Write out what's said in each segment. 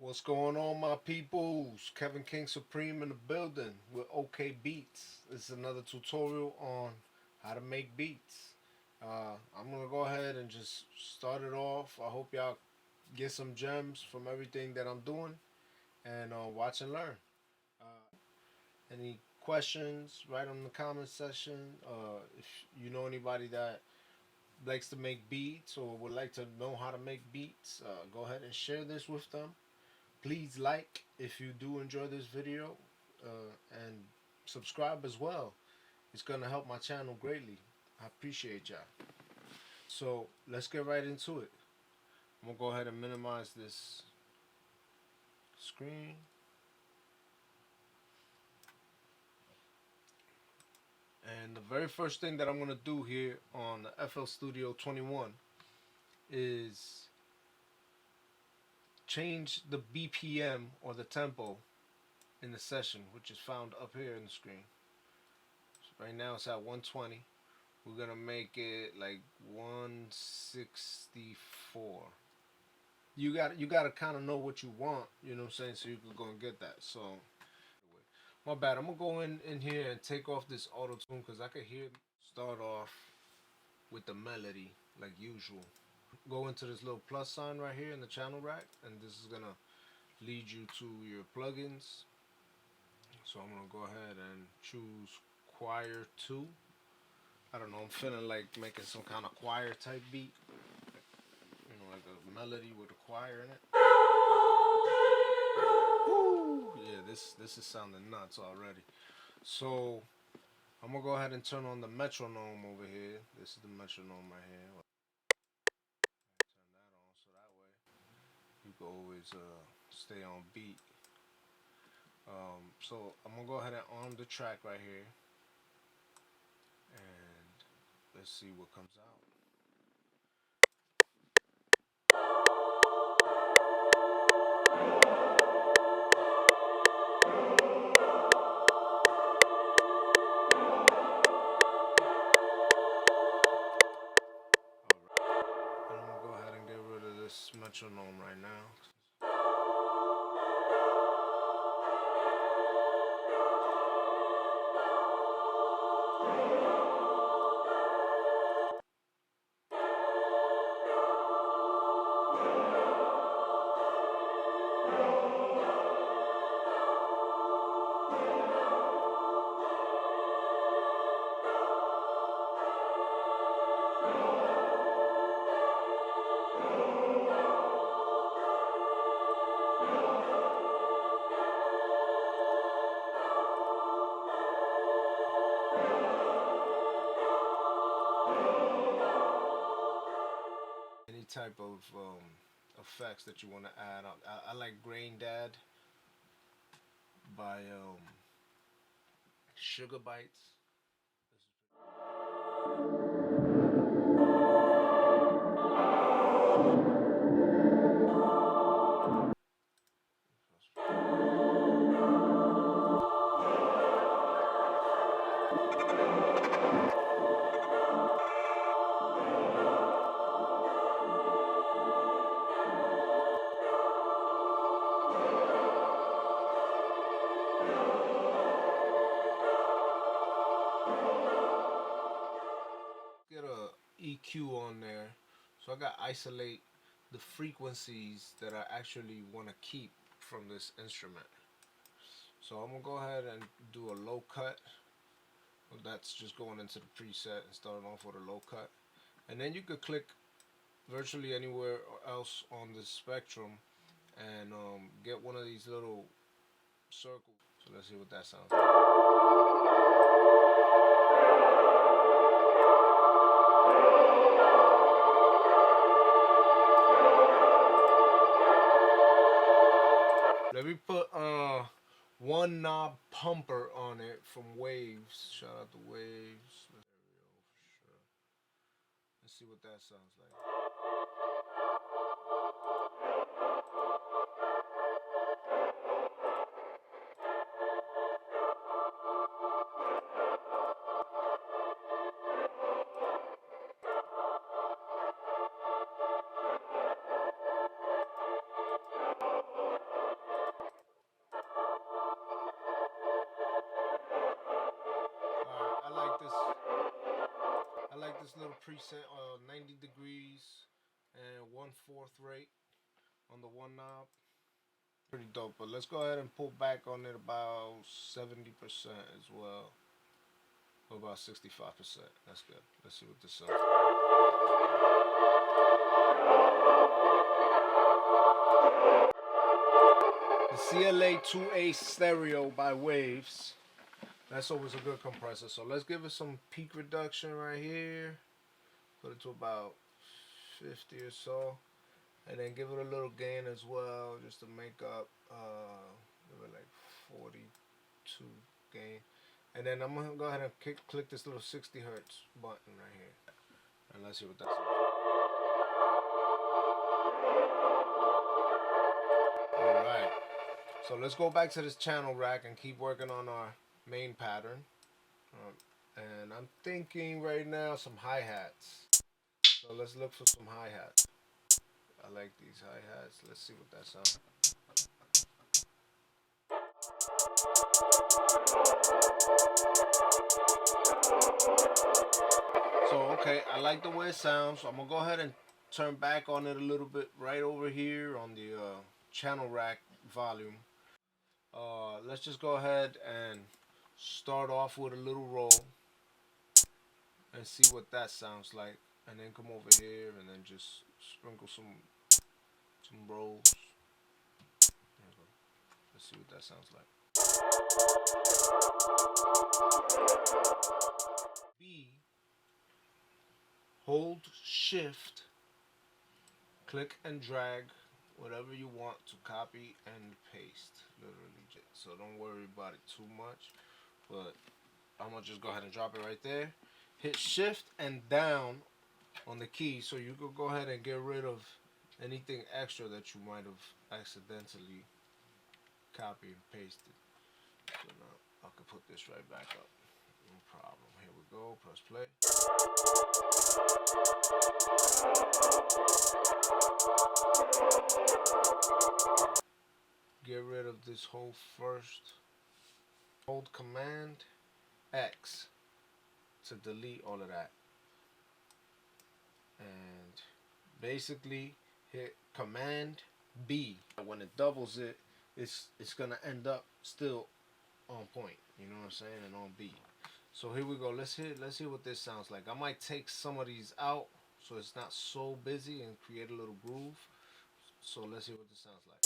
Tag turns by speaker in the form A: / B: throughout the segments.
A: What's going on, my peoples? Kevin King Supreme in the building with okaybeatz. This is another tutorial on how to make beats. I'm gonna go ahead and just start it off. I hope y'all get some gems from everything that I'm doing and watch and learn. Any questions, write them in the comment section. If you know anybody that likes to make beats or would like to know how to make beats, go ahead and share this with them. Please like if you do enjoy this video, and subscribe as well. It's gonna help my channel greatly. I appreciate y'all. So let's get right into it. I'm gonna go ahead and minimize this screen. And the very first thing that I'm gonna do here on the FL Studio 21 is change the BPM or the tempo in the session, which is found up here in the screen. So right now it's at 120. We're gonna make it like 164. You gotta kind of know what you want, you know what I'm saying, so you can go and get that. So my bad, I'm gonna go in here and take off this auto tune because I could hear. Start off with the melody like usual. Go into this little plus sign right here in the channel rack, and this is gonna lead you to your plugins. So I'm gonna go ahead and choose choir 2. I don't know, I'm feeling like making some kind of choir type beat. You know, like a melody with a choir in it. Woo! Yeah, this is sounding nuts already. So I'm gonna go ahead and turn on the metronome over here. This is the metronome right here. Turn that on so that way you can always stay on beat. So I'm gonna go ahead and arm the track right here, and let's see what comes out. Metronome right now. Type of effects that you want to add. I like Brain Dad by Sugar Bites. Get a EQ on there, so I got isolate the frequencies that I actually want to keep from this instrument. So I'm gonna go ahead and do a low cut. That's just going into the preset and starting off with a low cut, and then you could click virtually anywhere else on the spectrum and get one of these little circles. So let's see what that sounds like. Let me put one knob pumper on it from Waves. Shout out to Waves. Let's see what that sounds like. preset 90 degrees and 1/4 rate on the one knob. Pretty dope, but let's go ahead and pull back on it about 70% as well, or about 65%. That's good. Let's see what this sounds like. The 𝐊𝐄𝐘𝐄𝐒 stereo by Waves. That's always a good compressor. So let's give it some peak reduction right here. Put it to about 50 or so. And then give it a little gain as well, just to make up, give it like 42 gain. And then I'm gonna go ahead and click this little 60 hertz button right here. And let's see what that sounds like. Alright. So let's go back to this channel rack and keep working on our main pattern. And I'm thinking right now some hi-hats. So let's look for some hi-hats. I like these hi-hats. Let's see what that sounds like. So okay, I like the way it sounds. So I'm gonna go ahead and turn back on it a little bit right over here on the channel rack volume. Let's just go ahead and start off with a little roll and see what that sounds like, and then come over here and then just sprinkle some rolls. Let's see what that sounds like. B, hold shift, click and drag whatever you want to copy and paste, literally. So don't worry about it too much, but I'm gonna just go ahead and drop it right there. Hit shift and down on the key so you can go ahead and get rid of anything extra that you might have accidentally copied and pasted. So now I can put this right back up, no problem. Here we go, press play. Get rid of this whole first. Hold Command X to delete all of that, and basically hit Command B. When it doubles it, it's gonna end up still on point, you know what I'm saying, and on beat. So here we go. Let's hear what this sounds like. I might take some of these out so it's not so busy and create a little groove. So let's hear what this sounds like.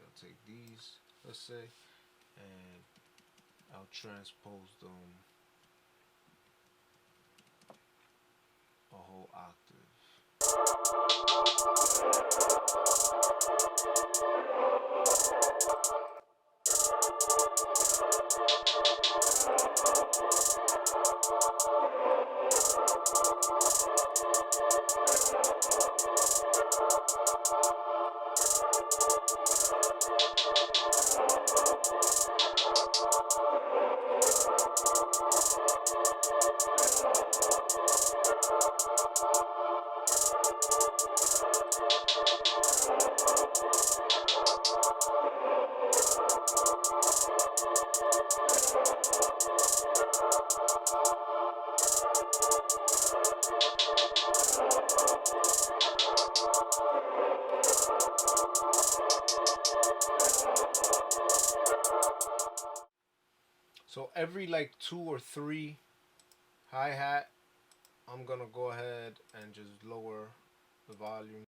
A: I'll take these, let's say, and I'll transpose them a whole octave. So every like 2 or 3 hi-hat, I'm gonna go ahead and just lower the volume.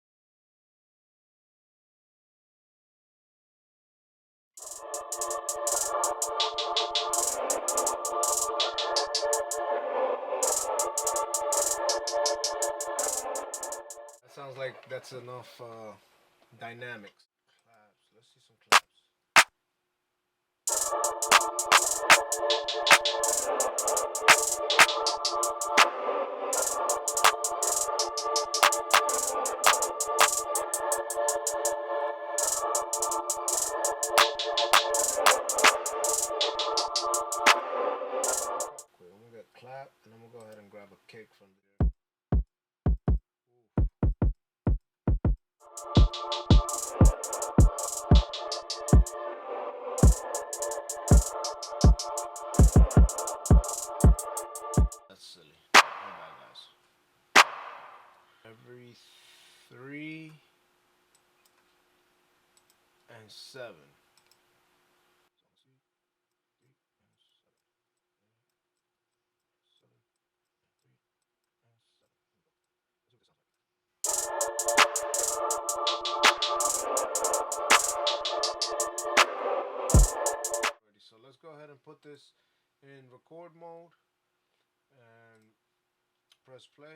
A: That sounds like that's enough dynamics. Claps. Let's see some claps. clap, and I'm gonna go ahead and grab a kick from there. That's silly. My bad, guys. Every 3 and 7. So let's go ahead and put this in record mode and press play.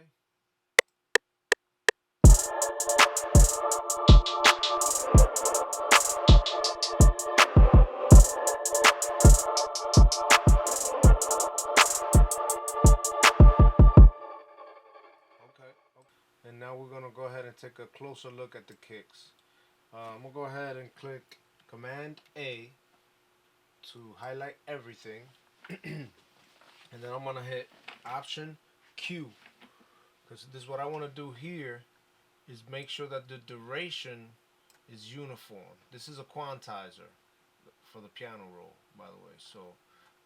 A: Okay. And now we're gonna go ahead and take a closer look at the kicks. I'm gonna go ahead and click Command A to highlight everything, and then I'm gonna hit Option Q, because this is what I want to do here is make sure that the duration is uniform. This is a quantizer for the piano roll, by the way, so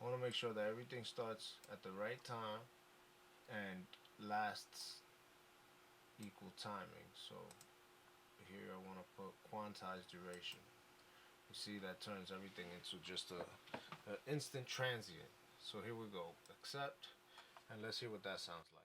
A: I want to make sure that everything starts at the right time and lasts equal timing. So here I want to put quantized duration. You see, that turns everything into just a instant transient. So here we go, accept, and let's hear what that sounds like.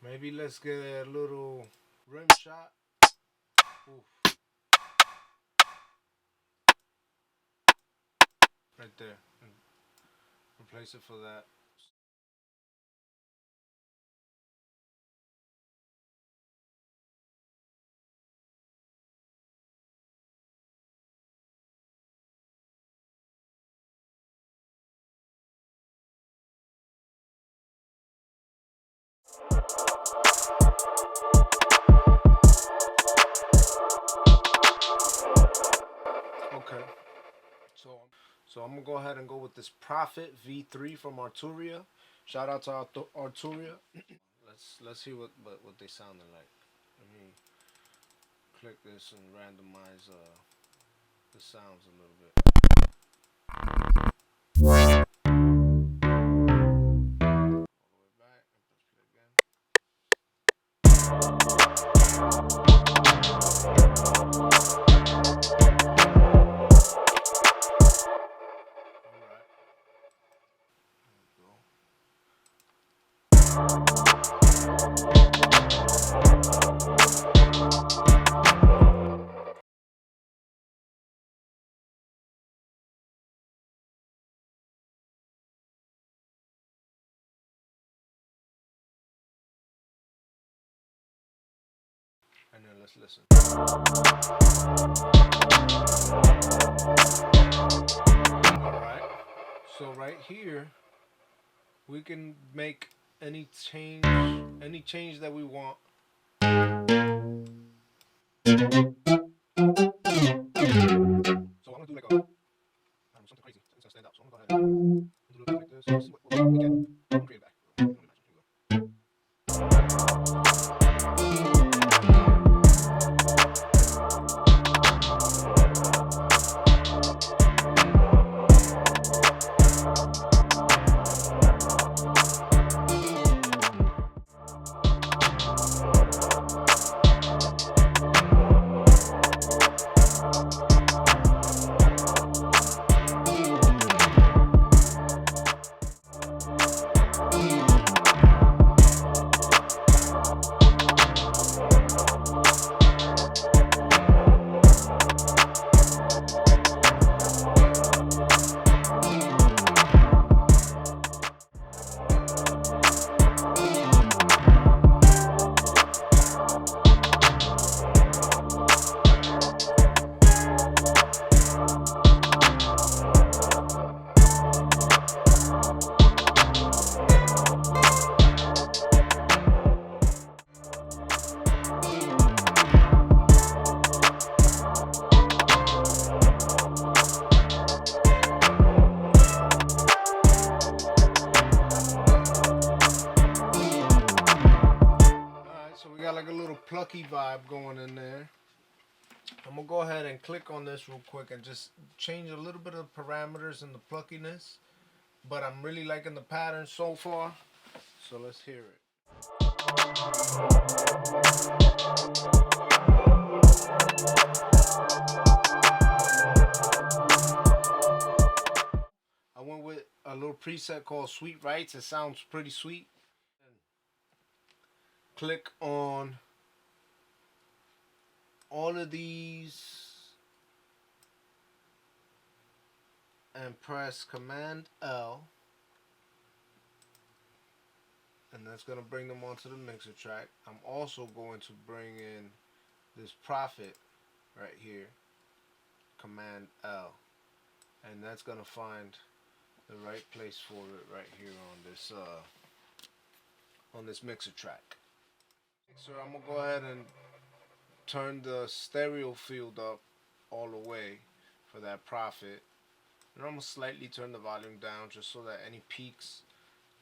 A: Maybe let's get a little rim shot. Oof. Right there. And replace it for that. Okay, so I'm gonna go ahead and go with this Prophet V3 from Arturia. Shout out to Arturia. Let's see what they sounded like. Let me click this and randomize the sounds a little bit. All the way back and press play again. And then let's listen. Alright, so right here we can make any change that we want. So I'm gonna do like something crazy. It's gonna stand out. So I'm gonna go ahead and do a little bit like this. Let's see what we can. I'm gonna create it back. plucky vibe going in there. I'm gonna go ahead and click on this real quick and just change a little bit of parameters in the pluckiness, but I'm really liking the pattern so far, so let's hear it. I went with a little preset called Sweet Rights. It sounds pretty sweet. Click on all of these and press Command L, and that's going to bring them onto the mixer track. I'm also going to bring in this Prophet right here, Command L, and that's going to find the right place for it right here on this mixer track. So I'm gonna go ahead and turn the stereo field up all the way for that Prophet, and I'm gonna slightly turn the volume down just so that any peaks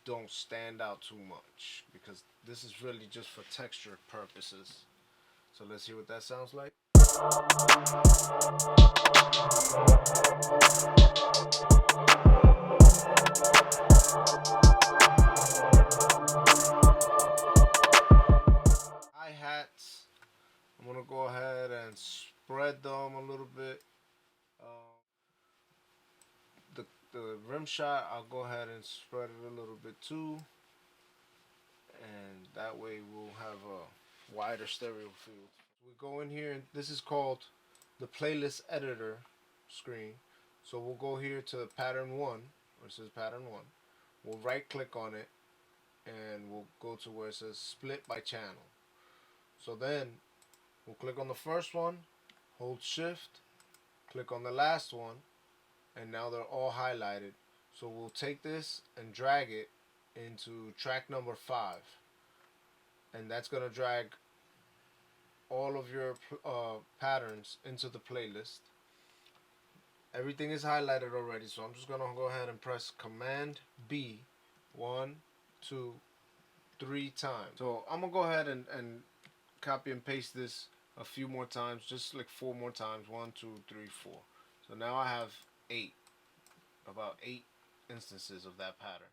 A: don't stand out too much, because this is really just for texture purposes. So let's hear what that sounds like. Hi-hats, I'm gonna go ahead and spread them a little bit. The rim shot, I'll go ahead and spread it a little bit too, and that way we'll have a wider stereo field. We go in here, and this is called the playlist editor screen. So we'll go here to pattern 1, where it says pattern 1. We'll right click on it, and we'll go to where it says split by channel. So then we'll click on the first one, hold shift, click on the last one, and now they're all highlighted. So we'll take this and drag it into track number 5, and that's gonna drag all of your patterns into the playlist. Everything is highlighted already, so I'm just gonna go ahead and press Command B 1, 2, 3 times. So I'm gonna go ahead and copy and paste this a few more times, just like 4 more times. 1, 2, 3, 4. So now I have about 8 instances of that pattern.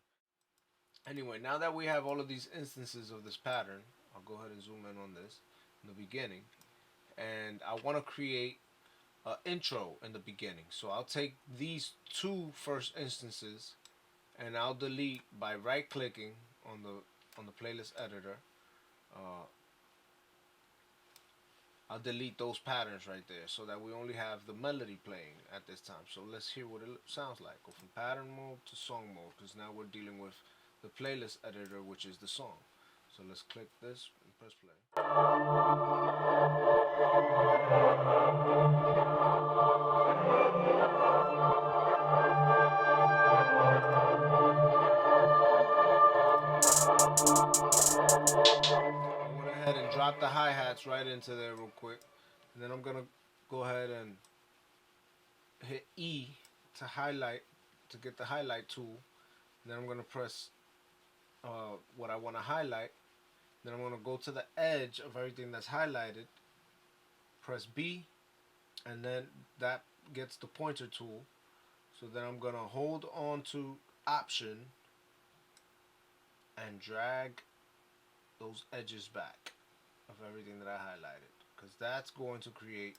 A: Anyway, now that we have all of these instances of this pattern, I'll go ahead and zoom in on this in the beginning, and I want to create an intro in the beginning. So I'll take these 2 first instances and I'll delete by right clicking on the playlist editor. I'll delete those patterns right there so that we only have the melody playing at this time. So let's hear what it sounds like. Go from pattern mode to song mode, because now we're dealing with the playlist editor, which is the song. So let's click this and press play. I went ahead and dropped the hi-hats right into there real quick, and then I'm gonna go ahead and hit E to highlight, to get the highlight tool. And then I'm gonna press what I want to highlight. Then I'm gonna go to the edge of everything that's highlighted, press B, and then that gets the pointer tool. So then I'm gonna hold on to Option and drag those edges back of everything that I highlighted, because that's going to create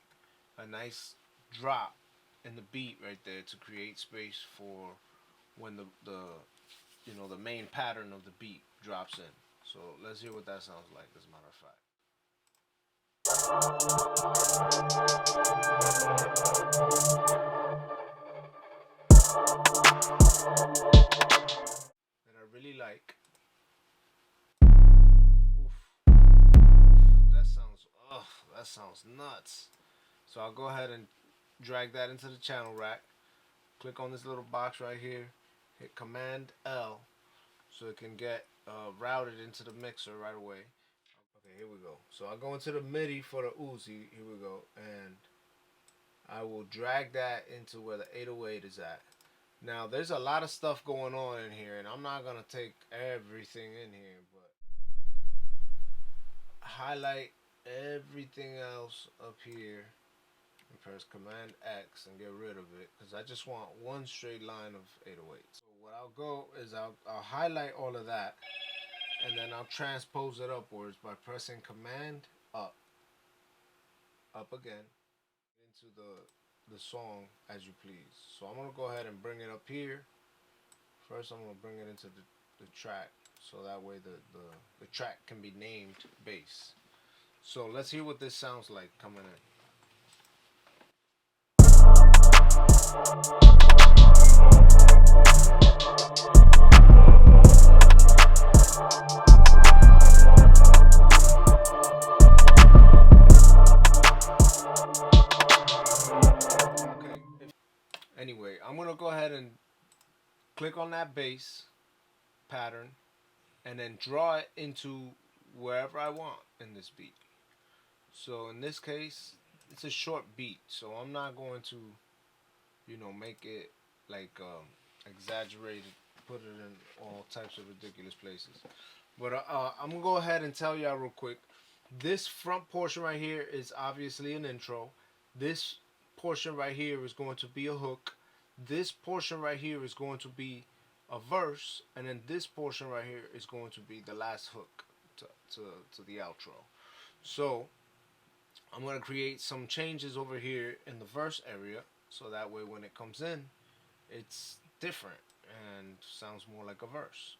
A: a nice drop in the beat right there to create space for when the main pattern of the beat drops in. So let's hear what that sounds like, as a matter of fact. That I really like. Oof. That sounds nuts. So I'll go ahead and drag that into the channel rack. Click on this little box right here. Hit Command L so it can get routed into the mixer right away. Okay, here we go. So I'll go into the MIDI for the Uzi. Here we go. And I will drag that into where the 808 is at. Now, there's a lot of stuff going on in here, and I'm not going to take everything in here, but highlight everything else up here and press Command X and get rid of it, because I just want one straight line of 808s. So what I'll go is I'll highlight all of that, and then I'll transpose it upwards by pressing Command up again, into the song as you please. So I'm gonna go ahead and bring it up here. First I'm gonna bring it into the track, so that way the track can be named bass. So let's hear what this sounds like coming in. Anyway, I'm gonna go ahead and click on that bass pattern and then draw it into wherever I want in this beat. So in this case, it's a short beat, so I'm not going to, you know, make it like exaggerated, put it in all types of ridiculous places. But I'm gonna go ahead and tell y'all real quick. This front portion right here is obviously an intro. This portion right here is going to be a hook. This portion right here is going to be a verse, and then this portion right here is going to be the last hook to the outro. So I'm going to create some changes over here in the verse area, so that way when it comes in, it's different and sounds more like a verse.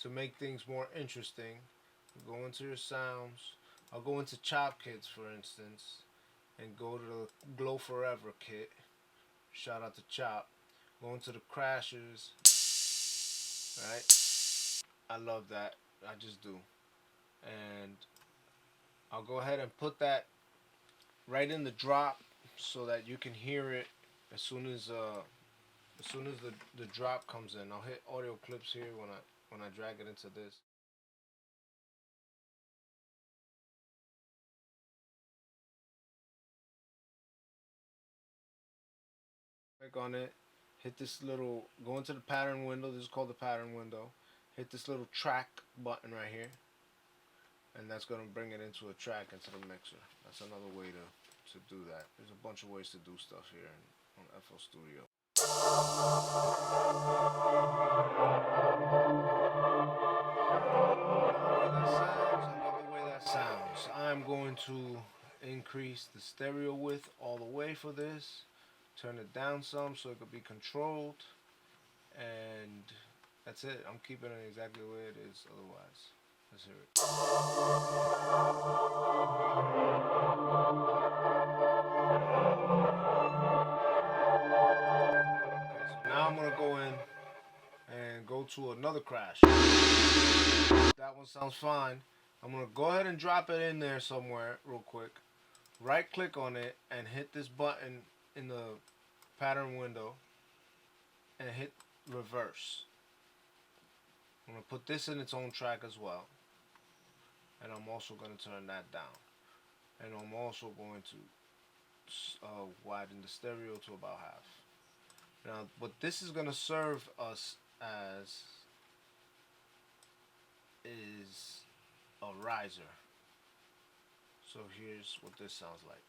A: To make things more interesting, go into your sounds. I'll go into chop kits, for instance, and go to the Glow Forever kit. Shout out to Chop. Go into the crashers. Right? I love that. I just do. And I'll go ahead and put that right in the drop so that you can hear it as soon as the drop comes in. I'll hit audio clips here when I drag it into this. Click on it, hit this little, go into the pattern window. This is called the pattern window. Hit this little track button right here, and that's going to bring it into a track, into the mixer. That's another way to do that. There's a bunch of ways to do stuff here on FL Studio. I'm going to increase the stereo width all the way for this, turn it down some so it could be controlled, and that's it. I'm keeping it exactly the way it is otherwise. Let's hear it. Okay, so now I'm going to go in and go to another crash. That one sounds fine. I'm going to go ahead and drop it in there somewhere real quick. Right click on it and hit this button in the pattern window and hit reverse. I'm going to put this in its own track as well. And I'm also going to turn that down. And I'm also going to widen the stereo to about half. Now, what this is going to serve us as is a riser. So here's what this sounds like.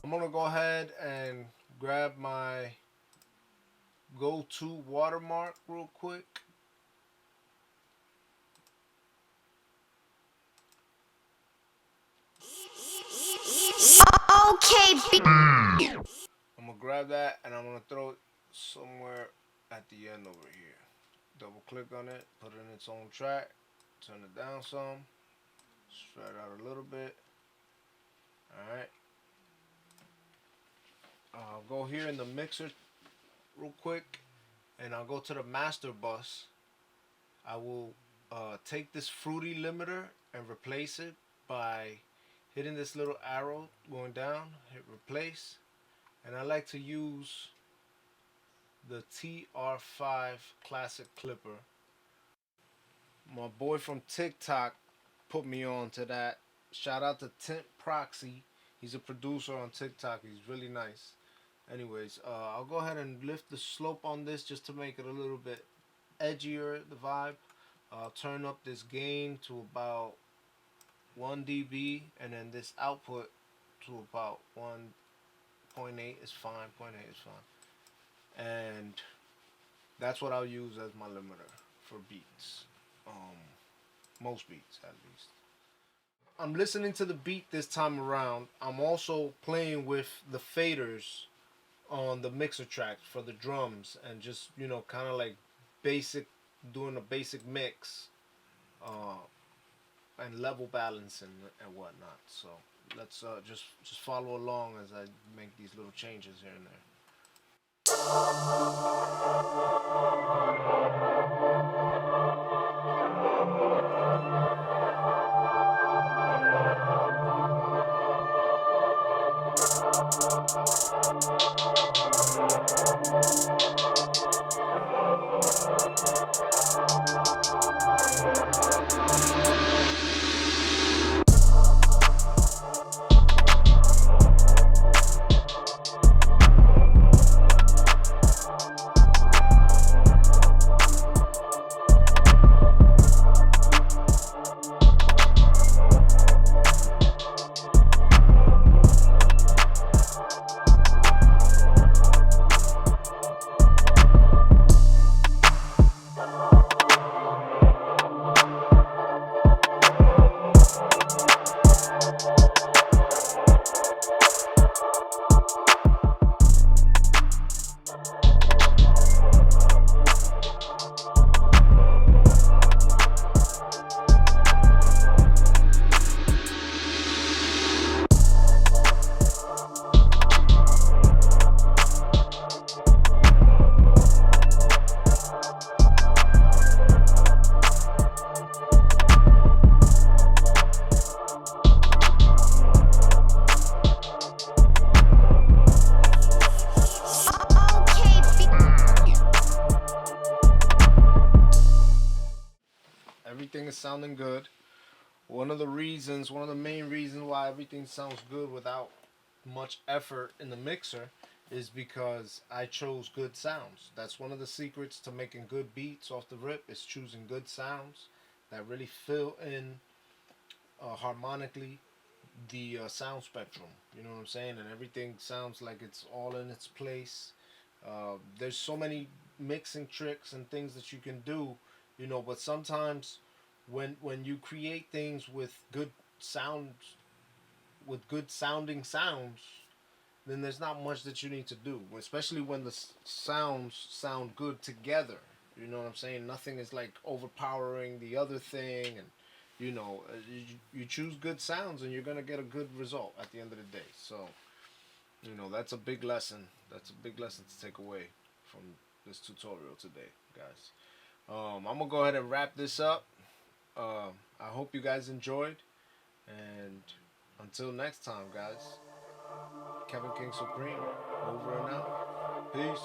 A: I'm gonna go ahead and grab my go-to watermark real quick.
B: Okay.
A: I'm gonna grab that and I'm gonna throw it somewhere at the end over here. Double click on it, put it in its own track, turn it down some, spread out a little bit. Alright. I'll go here in the mixer real quick and I'll go to the master bus. I will take this fruity limiter and replace it by hitting this little arrow going down, hit replace, and I like to use the TR5 classic clipper. My boy from TikTok put me on to that. Shout out to Tint Proxy. He's a producer on TikTok. He's really nice. Anyways, I'll go ahead and lift the slope on this just to make it a little bit edgier, the vibe. I'll turn up this gain to about 1 dB, and then this output to about 1.8 is fine. 0.8 is fine. And that's what I'll use as my limiter for beats. Most beats, at least. I'm listening to the beat this time around. I'm also playing with the faders on the mixer track for the drums, and just, you know, kind of like doing a basic mix, and level balancing and whatnot. So let's just follow along as I make these little changes here and there. Everything is sounding good. One of the main reasons why everything sounds good without much effort in the mixer is because I chose good sounds. That's one of the secrets to making good beats off the rip, is choosing good sounds that really fill in harmonically the sound spectrum. You know what I'm saying? And everything sounds like it's all in its place. There's so many mixing tricks and things that you can do, you know, but sometimes when you create things with good sounds, with good sounding sounds, then there's not much that you need to do, especially when the sounds sound good together. You know what I'm saying? Nothing is like overpowering the other thing, and you know, you choose good sounds and you're gonna get a good result at the end of the day. So, you know, that's a big lesson. That's a big lesson to take away from this tutorial today, guys. I'm gonna go ahead and wrap this up. I hope you guys enjoyed, and until next time, guys, Kevin King Supreme, over and out. Peace.